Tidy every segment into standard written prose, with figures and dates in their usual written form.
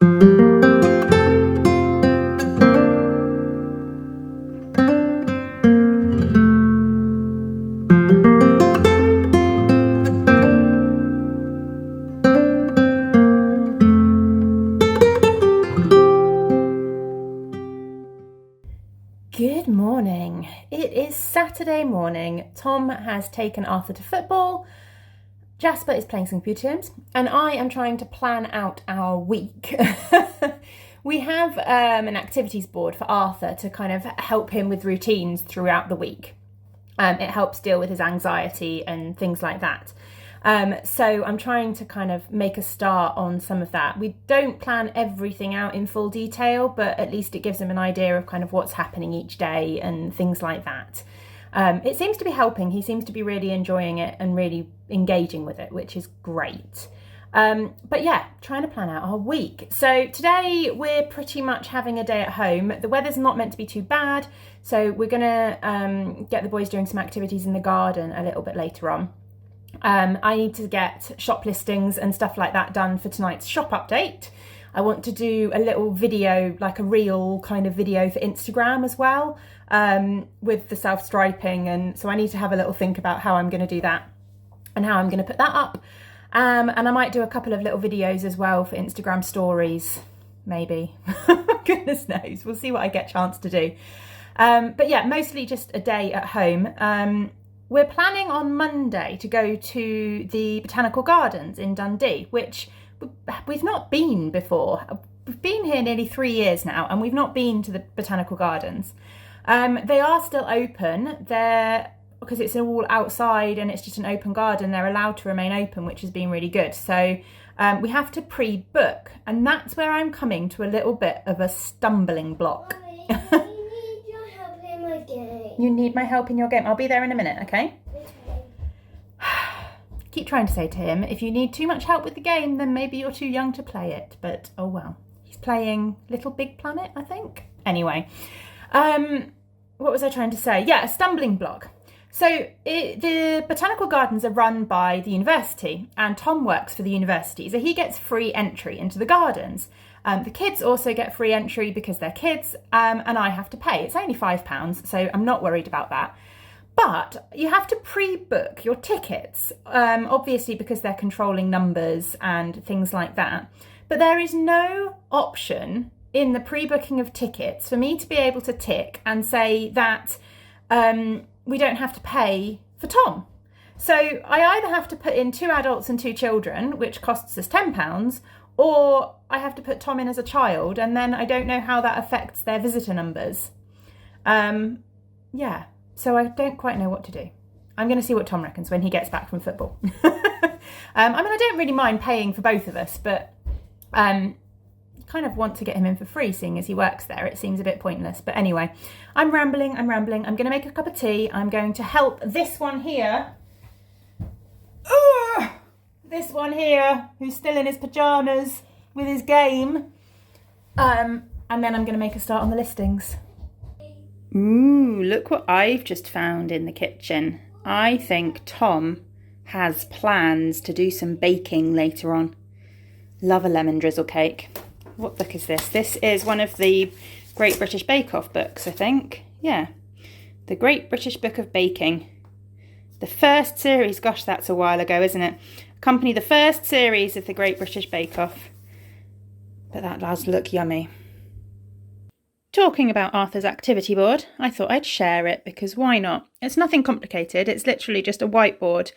Good morning. It is Saturday morning. Tom has taken Arthur to football. Jasper is playing some computer games, and I am trying to plan out our week. We have an activities board for Arthur to kind of help him with routines throughout the week. It helps deal with his anxiety and things like that. So I'm trying to kind of make a start on some of that. We don't plan everything out in full detail, but at least it gives him an idea of kind of what's happening each day and things like that. It seems to be helping. He seems to be really enjoying it and really engaging with it, which is great. But yeah, trying to plan out our week. So today we're pretty much having a day at home. The weather's not meant to be too bad, so we're gonna get the boys doing some activities in the garden a little bit later on. I need to get shop listings and stuff like that done for tonight's shop update. I want to do a little video, like a reel kind of video for Instagram as well, with the self-striping, and so I need to have a little think about how I'm going to do that and how I'm going to put that up. And I might do a couple of little videos as well for Instagram stories, maybe. Goodness knows, we'll see what I get a chance to do. But yeah, mostly just a day at home. We're planning on Monday to go to the Botanical Gardens in Dundee, which we've not been before. We've been here nearly 3 years now, and we've not been to the Botanical Gardens. They are still open. Because it's all outside and it's just an open garden, they're allowed to remain open, which has been really good. So we have to pre-book, and that's where I'm coming to a little bit of a stumbling block. You need my help in your game. I'll be there in a minute, okay? Keep trying to say to him, if you need too much help with the game, then maybe you're too young to play it. But oh well. He's playing Little Big Planet, I think. Anyway, what was I trying to say? Yeah, a stumbling block. So the Botanical Gardens are run by the university, and Tom works for the university, so he gets free entry into the gardens. The kids also get free entry because they're kids, and I have to pay. It's only £5, so I'm not worried about that. But you have to pre-book your tickets, obviously because they're controlling numbers and things like that. But there is no option in the pre-booking of tickets for me to be able to tick and say that we don't have to pay for Tom. So I either have to put in 2 adults and 2 children, which costs us £10, or I have to put Tom in as a child, and then I don't know how that affects their visitor numbers. Yeah, so I don't quite know what to do. I'm going to see what Tom reckons when he gets back from football. I mean, I don't really mind paying for both of us, but kind of want to get him in for free, seeing as he works there. It seems a bit pointless. But anyway, I'm rambling. I'm going to make a cup of tea. I'm going to help this one here. This one here, who's still in his pyjamas with his game. And then I'm going to make a start on the listings. Ooh, look what I've just found in the kitchen. I think Tom has plans to do some baking later on. Love a lemon drizzle cake. What book is this? This is one of the Great British Bake Off books, I think. Yeah, the Great British Book of Baking. The first series, gosh, that's a while ago, isn't it? Accompany the first series of the Great British Bake Off. But that does look yummy. Talking about Arthur's activity board, I thought I'd share it because why not? It's nothing complicated. It's literally just a whiteboard,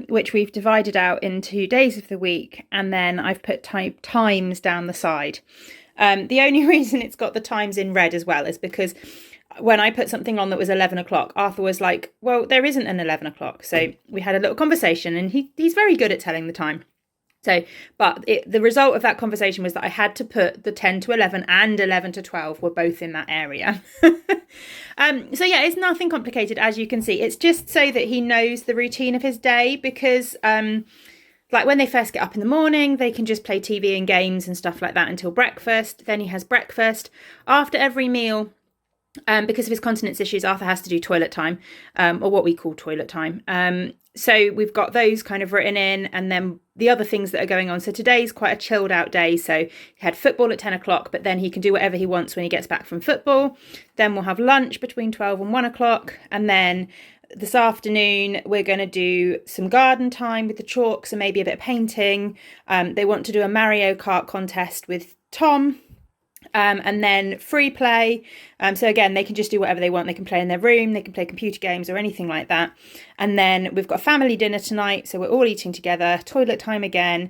which we've divided out into days of the week, and then I've put times down the side. The only reason it's got the times in red as well is because when I put something on that was 11 o'clock, Arthur was like, well, there isn't an 11 o'clock. So we had a little conversation, and he's very good at telling the time. So, but the result of that conversation was that I had to put the 10 to 11 and 11 to 12 were both in that area. So yeah, it's nothing complicated, as you can see. It's just so that he knows the routine of his day, because like when they first get up in the morning, they can just play TV and games and stuff like that until breakfast. Then he has breakfast. After every meal, Because of his continence issues, Arthur has to do toilet time, or what we call toilet time. So we've got those kind of written in, and then the other things that are going on. So today's quite a chilled out day. So he had football at 10 o'clock, but then he can do whatever he wants when he gets back from football. Then we'll have lunch between 12 and 1 o'clock. And then this afternoon, we're going to do some garden time with the chalks and maybe a bit of painting. They want to do a Mario Kart contest with Tom. And then free play. So again, they can just do whatever they want. They can play in their room, they can play computer games or anything like that. And then we've got family dinner tonight, so we're all eating together. Toilet time again,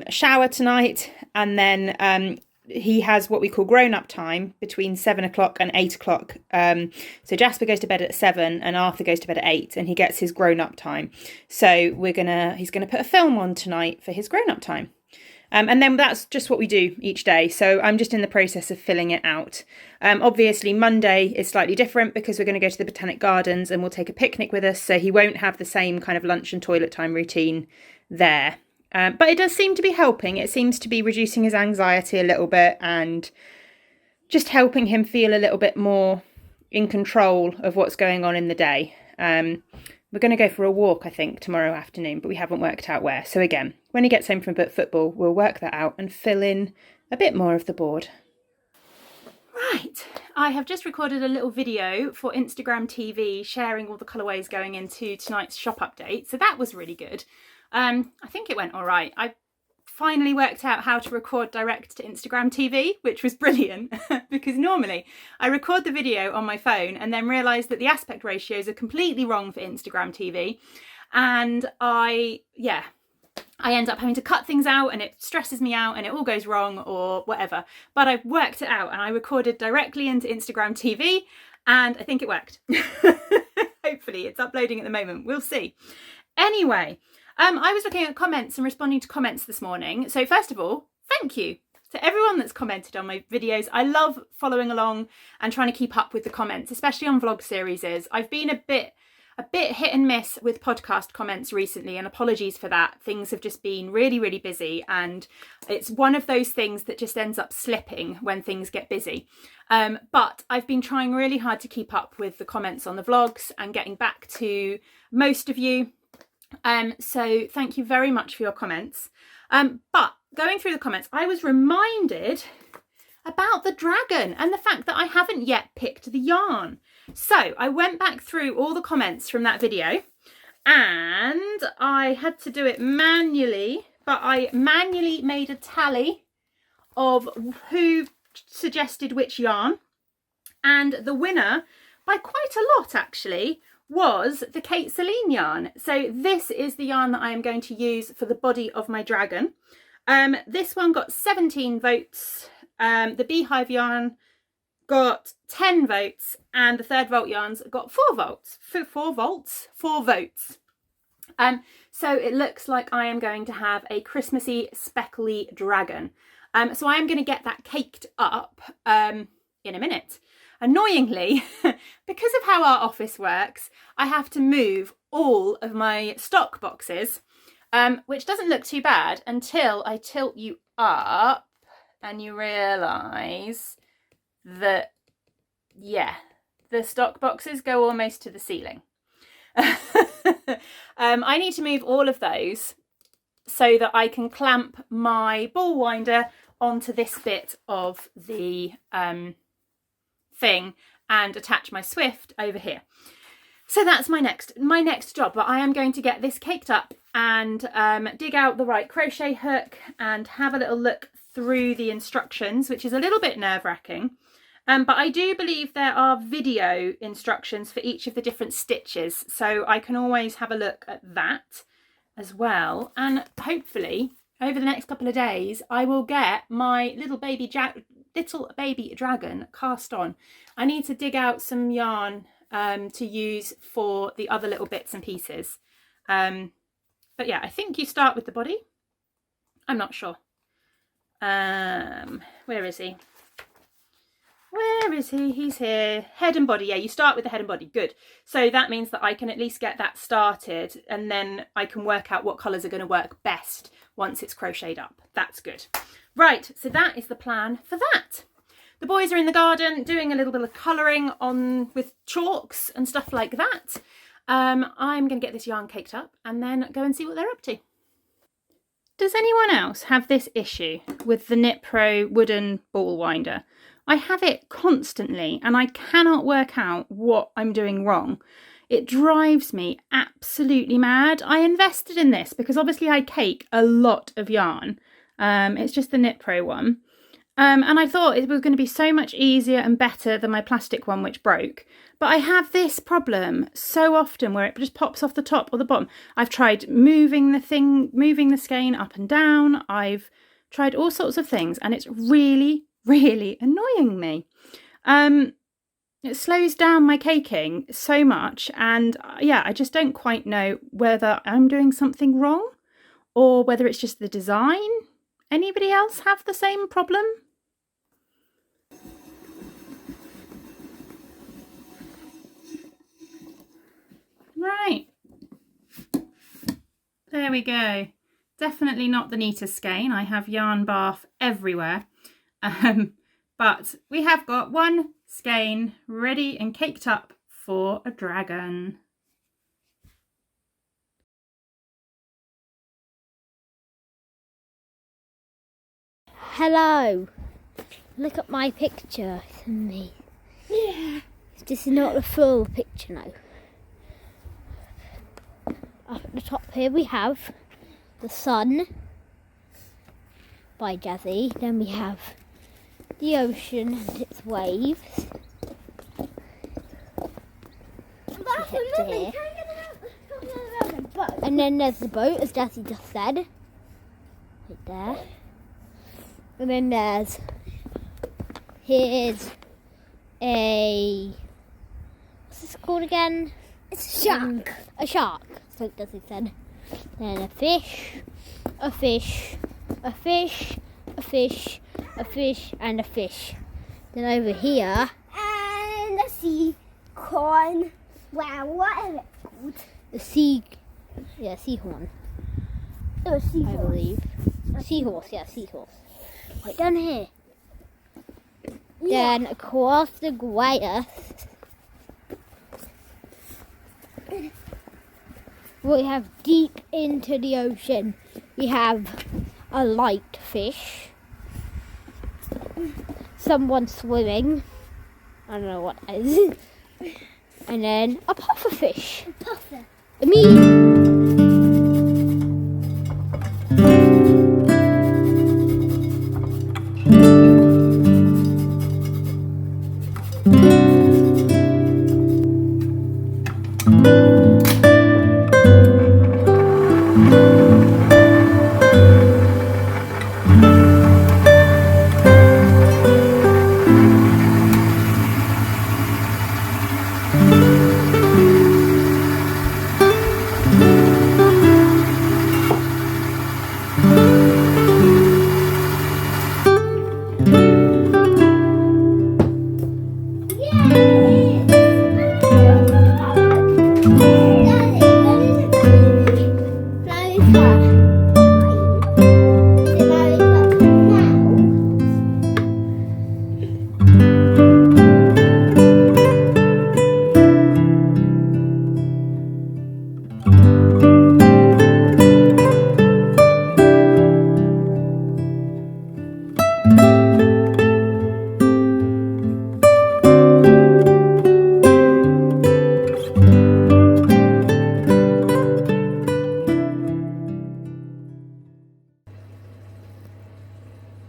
shower tonight, and then he has what we call grown-up time between 7 o'clock and 8 o'clock. So Jasper goes to bed at 7 and Arthur goes to bed at 8, and he gets his grown-up time. So he's gonna put a film on tonight for his grown-up time. And then that's just what we do each day. So I'm just in the process of filling it out. Obviously, Monday is slightly different because we're going to go to the Botanic Gardens and we'll take a picnic with us. So he won't have the same kind of lunch and toilet time routine there. But it does seem to be helping. It seems to be reducing his anxiety a little bit and just helping him feel a little bit more in control of what's going on in the day. We're going to go for a walk, I think, tomorrow afternoon, but we haven't worked out where. So again, when he gets home from football, we'll work that out and fill in a bit more of the board. Right, I have just recorded a little video for Instagram TV sharing all the colourways going into tonight's shop update. So that was really good. I think it went all right. I finally worked out how to record direct to Instagram TV, which was brilliant because normally I record the video on my phone and then realise that the aspect ratios are completely wrong for Instagram TV, and I end up having to cut things out and it stresses me out and it all goes wrong or whatever. But I worked it out and I recorded directly into Instagram TV and I think it worked. Hopefully it's uploading at the moment. We'll see. Anyway, I was looking at comments and responding to comments this morning. So first of all, thank you to everyone that's commented on my videos. I love following along and trying to keep up with the comments, especially on vlog series. I've been a bit hit and miss with podcast comments recently, and apologies for that. Things have just been really, really busy, and it's one of those things that just ends up slipping when things get busy. But I've been trying really hard to keep up with the comments on the vlogs and getting back to most of you. So thank you very much for your comments. But going through the comments, I was reminded about the dragon and the fact that I haven't yet picked the yarn. So I went back through all the comments from that video and I had to do it manually, but I manually made a tally of who suggested which yarn, and the winner by quite a lot actually was the Kate Celine yarn. So this is the yarn that I am going to use for the body of my dragon. This one got 17 votes. The beehive yarn got 10 votes, and the third volt yarns got 4 votes. 4 votes. So it looks like I am going to have a Christmassy speckly dragon. So I am going to get that caked up in a minute. Annoyingly, because of how our office works, I have to move all of my stock boxes, which doesn't look too bad until I tilt you up and you realise that, yeah, the stock boxes go almost to the ceiling. I need to move all of those so that I can clamp my ball winder onto this bit of the thing and attach my Swift over here. So that's my next job, but I am going to get this caked up and dig out the right crochet hook and have a little look through the instructions, which is a little bit nerve-wracking. But I do believe there are video instructions for each of the different stitches, so I can always have a look at that as well. And hopefully over the next couple of days I will get my little baby dragon cast on. I need to dig out some yarn to use for the other little bits and pieces. But yeah, I think you start with the body. I'm not sure. Where is he? Where is he? He's here. Head and body. Yeah, you start with the head and body. Good. So that means that I can at least get that started, and then I can work out what colours are going to work best once it's crocheted up. That's good. Right, so that is the plan for that. The boys are in the garden doing a little bit of colouring on with chalks and stuff like that. I'm going to get this yarn caked up and then go and see what they're up to. Does anyone else have this issue with the Knit Pro wooden ball winder? I have it constantly and I cannot work out what I'm doing wrong. It drives me absolutely mad. I invested in this because obviously I cake a lot of yarn. It's just the Knit Pro one. And I thought it was going to be so much easier and better than my plastic one, which broke. But I have this problem so often where it just pops off the top or the bottom. I've tried moving the skein up and down. I've tried all sorts of things and it's really, really annoying me. It slows down my caking so much, and yeah, I just don't quite know whether I'm doing something wrong or whether it's just the design. Anybody else have the same problem? Right, there we go. Definitely not the neatest skein. I have yarn bath everywhere, but we have got one skein ready and caked up for a dragon. Hello, look at my picture. It's me. Yeah. This is not the full picture now. Up at the top here we have the sun by Jazzy. Then we have the ocean and its waves. And then there's the boat, as Jazzy just said. Right there. And then here's a, what's this called again? It's a shark. A shark, so Jazzy said. Then a fish, a fish, a fish, a fish, a fish, and a fish. Then over here, And a sea corn. Wow, whatever it's called. the seahorn, Oh, sea I believe. Seahorse, yeah, seahorse. Right down here. Then across the grass, we have deep into the ocean. We have a light fish. Someone swimming. I don't know what that is. And then a puffer fish. Puffer. Me.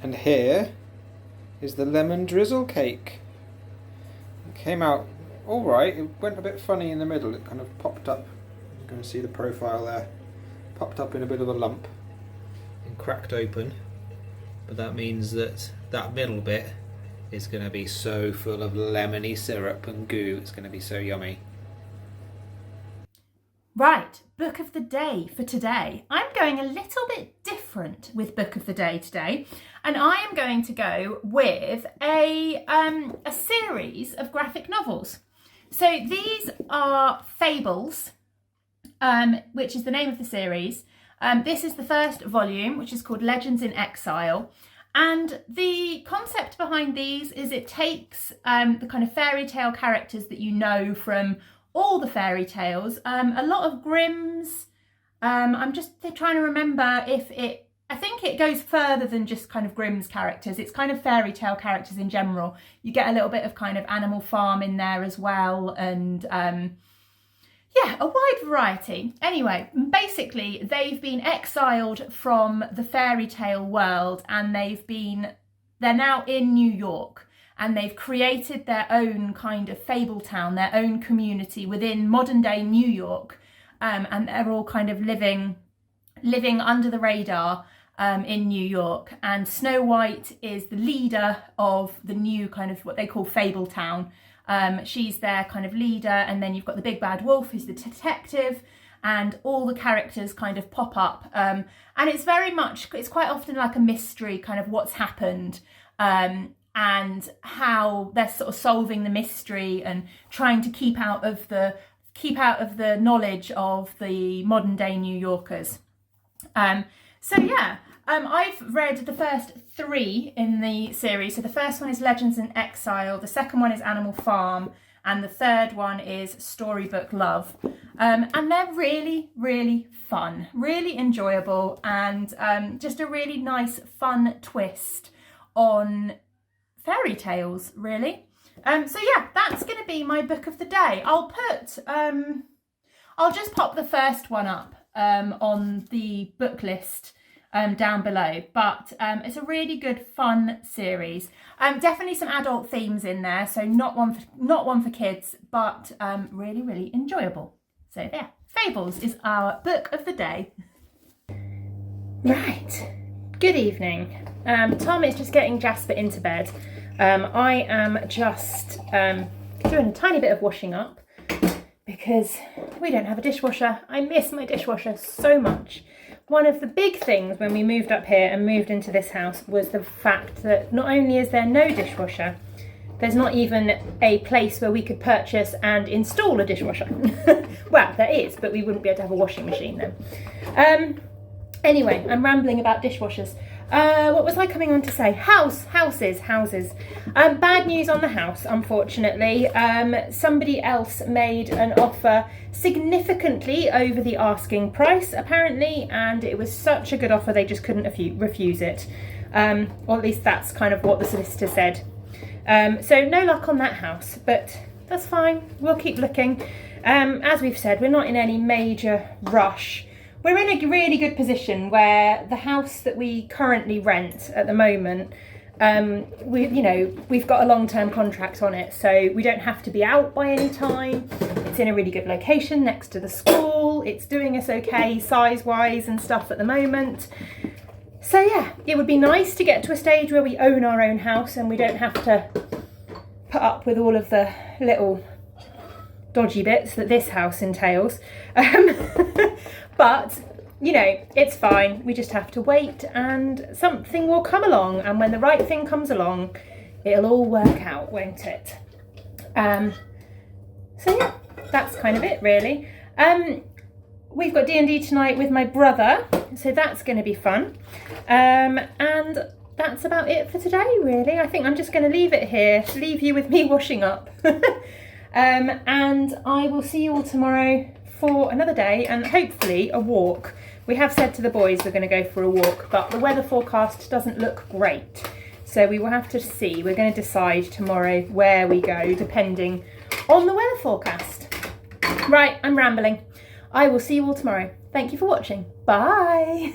And here is the lemon drizzle cake. It came out alright. It went a bit funny in the middle. It kind of popped up. You can see the profile there. Popped up in a bit of a lump and cracked open. But that means that that middle bit is going to be so full of lemony syrup and goo. It's going to be so yummy. Right, book of the day for today. I'm going a little bit different with book of the day today, and I am going to go with a series of graphic novels. So these are Fables, which is the name of the series. This is the first volume, which is called Legends in Exile, And the concept behind these is it takes the kind of fairy tale characters that you know from all the fairy tales, a lot of Grimm's. I'm just trying to remember if I think it goes further than just kind of Grimm's characters. It's kind of fairy tale characters in general. You get a little bit of kind of Animal Farm in there as well, and yeah, a wide variety. Anyway, basically they've been exiled from the fairy tale world, and they're now in New York, and they've created their own kind of fable town, their own community within modern day New York, and they're all kind of living under the radar in New York. And Snow White is the leader of the new kind of what they call Fable Town. She's their kind of leader, and then you've got the big bad wolf who's the detective, and all the characters kind of pop up. And it's quite often like a mystery, kind of what's happened, and how they're sort of solving the mystery and trying to keep out of the knowledge of the modern day New Yorkers. So yeah, I've read the first 3 in the series. So the first one is Legends in Exile, the second one is Animal Farm, and the third one is Storybook Love. And they're really, really fun, really enjoyable, and just a really nice, fun twist on fairy tales, really. So yeah, that's going to be my book of the day. I'll just pop the first one up on the book list down below, but it's a really good fun series. Definitely some adult themes in there, so not one for kids, but really, really enjoyable. So yeah, Fables is our book of the day. Right, good evening. Tom is just getting Jasper into bed. I am just doing a tiny bit of washing up because we don't have a dishwasher. I miss my dishwasher so much. One of the big things when we moved up here and moved into this house was the fact that not only is there no dishwasher, there's not even a place where we could purchase and install a dishwasher. Well, there is, but we wouldn't be able to have a washing machine then. Anyway, I'm rambling about dishwashers. What was I coming on to say? Houses. Bad news on the house, unfortunately. Somebody else made an offer significantly over the asking price, apparently, and it was such a good offer they just couldn't refuse it. Or at least that's kind of what the solicitor said. So no luck on that house, but that's fine. We'll keep looking. As we've said, we're not in any major rush. We're in a really good position where the house that we currently rent at the moment, we've got a long-term contract on it, so we don't have to be out by any time. It's in a really good location next to the school. It's doing us okay size-wise and stuff at the moment. So yeah, it would be nice to get to a stage where we own our own house and we don't have to put up with all of the little dodgy bits that this house entails. But, it's fine. We just have to wait and something will come along. And when the right thing comes along, it'll all work out, won't it? So yeah, that's kind of it, really. We've got D&D tonight with my brother, so that's going to be fun. And that's about it for today, really. I think I'm just going to leave it here, leave you with me washing up. And I will see you all tomorrow for another day and hopefully a walk. We have said to the boys we're going to go for a walk, but the weather forecast doesn't look great. So we will have to see. We're going to decide tomorrow where we go, depending on the weather forecast. Right, I'm rambling. I will see you all tomorrow. Thank you for watching. Bye.